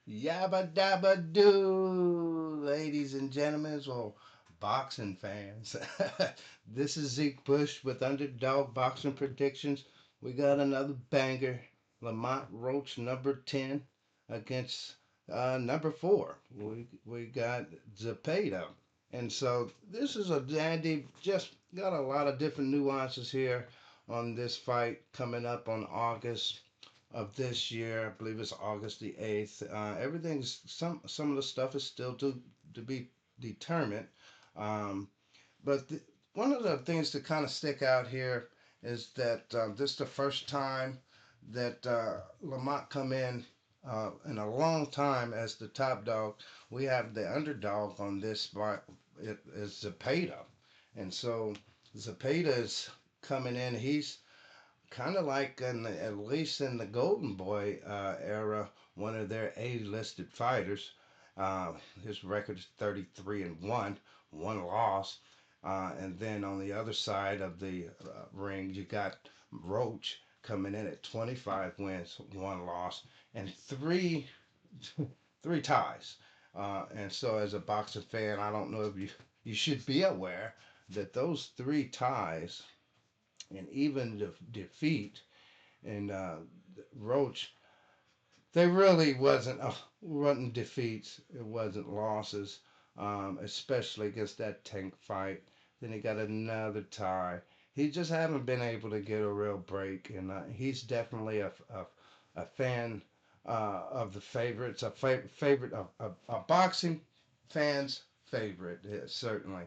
Yabba dabba doo, ladies and gentlemen, well, boxing fans. This is Zeke Bush with Underdog Boxing Predictions. We got another banger. Lamont Roach, number 10, against number 4. We got Zepeda. And so this is a dandy, just got a lot of different nuances here on this fight coming up on August of this year. I believe it's August the 8th. Everything's some of the stuff is still to be determined. Um, but one of the things to kind of stick out here is that this is the first time that Lamont come in a long time as the top dog. We have the underdog on this spot. It is Zepeda, and so Zepeda is coming in. He's kind of like at least in the Golden Boy era, one of their A-listed fighters. His record is 33-1, one loss. And then on the other side of the ring, you got Roach coming in at 25 wins, one loss, and three ties. And so, as a boxing fan, I don't know if you should be aware that those three ties and even the defeat and Roach, they really wasn't defeats. It wasn't losses, especially against that Tank fight. Then he got another tie. He just haven't been able to get a real break, and he's definitely a fan of the favorites, favorite of boxing fans' favorite. Certainly,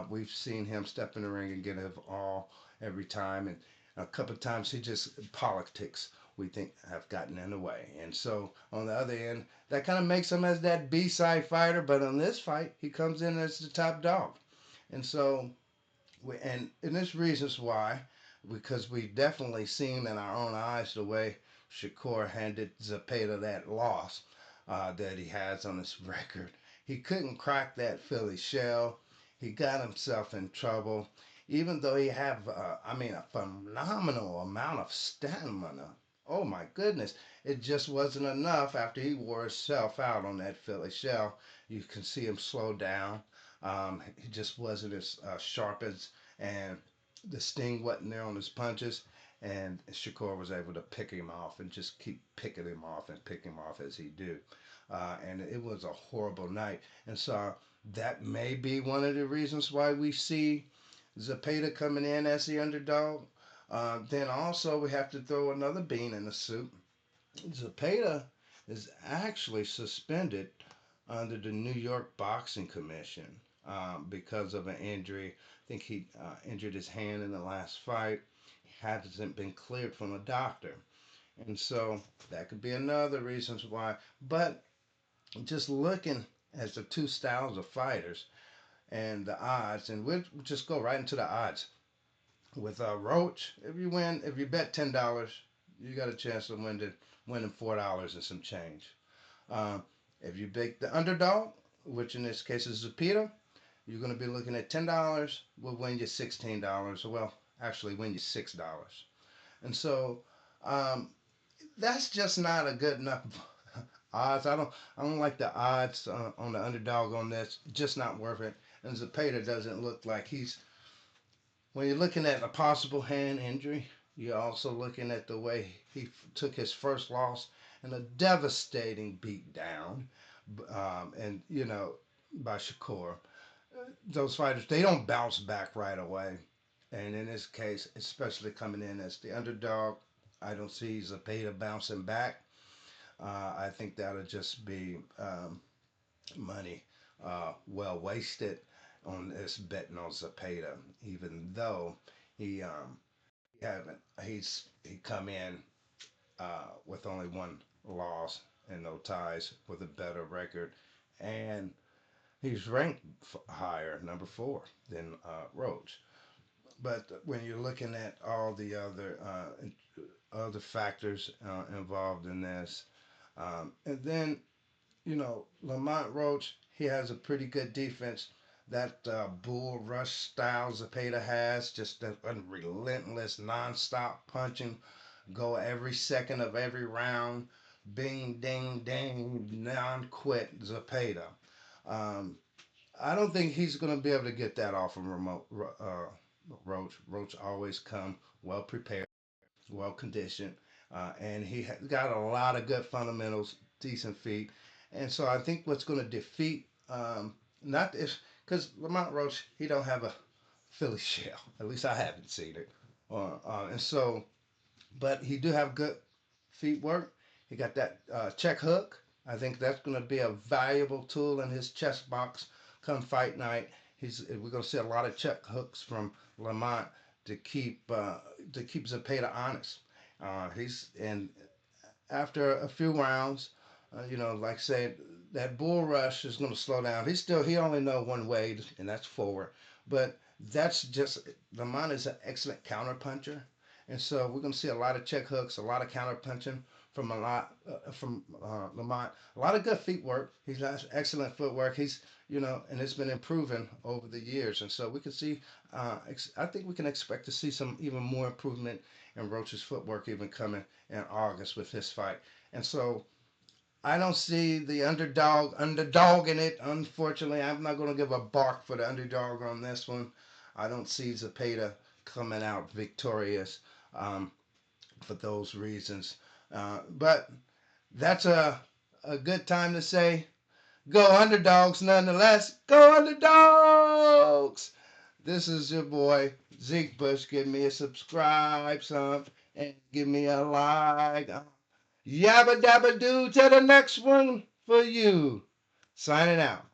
we've seen him step in the ring and get it all every time, and a couple of times he just politics we think have gotten in the way. And so on the other end, that kind of makes him as that B-side fighter. But on this fight, he comes in as the top dog. And so, and there's reasons why, because we definitely seen in our own eyes the way Shakur handed Zepeda that loss that he has on his record. He couldn't crack that Philly shell. He got himself in trouble, even though he have, a phenomenal amount of stamina. Oh my goodness. It just wasn't enough after he wore himself out on that Philly shell. You can see him slow down. He just wasn't as sharp as, and the sting wasn't there on his punches. And Shakur was able to pick him off and just keep picking him off and pick him off as he do. And it was a horrible night. And so that may be one of the reasons why we see Zepeda coming in as the underdog. Then also we have to throw another bean in the soup. Zepeda is actually suspended under the New York Boxing Commission because of an injury. I think he injured his hand in the last fight. He hasn't been cleared from a doctor. And so that could be another reason why. But just looking at the two styles of fighters and the odds, and we'll just go right into the odds. With Roach, if you bet $10, you got a chance of winning $4 and some change. Um, if you pick the underdog, which in this case is Zepeda, you're going to be looking at $10. Will win you $16. Well, actually, win you $6. And so that's just not a good enough odds. I don't like the odds on the underdog on this. Just not worth it. And Zepeda doesn't look like he's. When you're looking at a possible hand injury, you're also looking at the way he took his first loss and a devastating beat down, and by Shakur. Those fighters, they don't bounce back right away. And in this case, especially coming in as the underdog, I don't see Zepeda bouncing back. I think that'll just be money well wasted on this betting on Zepeda, even though he he haven't he come in with only one loss and no ties with a better record, and he's ranked higher, number 4, than Roach. But when you're looking at all the other factors involved in this, and then Lamont Roach, he has a pretty good defense. That bull rush style Zepeda has, just that unrelentless, nonstop punching, go every second of every round, Bing, ding, ding, non-quit Zepeda. Um, I don't think he's going to be able to get that off of Roach. Roach always come well prepared, well conditioned, and got a lot of good fundamentals, decent feet. And so I think what's going to defeat not this because Lamont Roach he don't have a Philly shell. At least I haven't seen it. And so but he do have good feet work. He got that check hook. I think that's going to be a valuable tool in his chest box come fight night. We're going to see a lot of check hooks from Lamont to keep Zepeda honest. He's and after a few rounds, like I said, that bull rush is going to slow down. He only know one way, and that's forward. But that's just Lamont is an excellent counter puncher, and so we're going to see a lot of check hooks, a lot of counter punching from Lamont. A lot of good feet work. He's got excellent footwork. And it's been improving over the years, and so we can see. I think we can expect to see some even more improvement in Roach's footwork even coming in August with his fight. And so I don't see the underdog in it. Unfortunately, I'm not going to give a bark for the underdog on this one. I don't see Zepeda coming out victorious um, for those reasons. But that's a good time to say go underdogs nonetheless. Go underdogs! This is your boy Zeke Bush. Give me a subscribe, son, and give me a like. Yabba dabba doo to the next one for you. Signing out.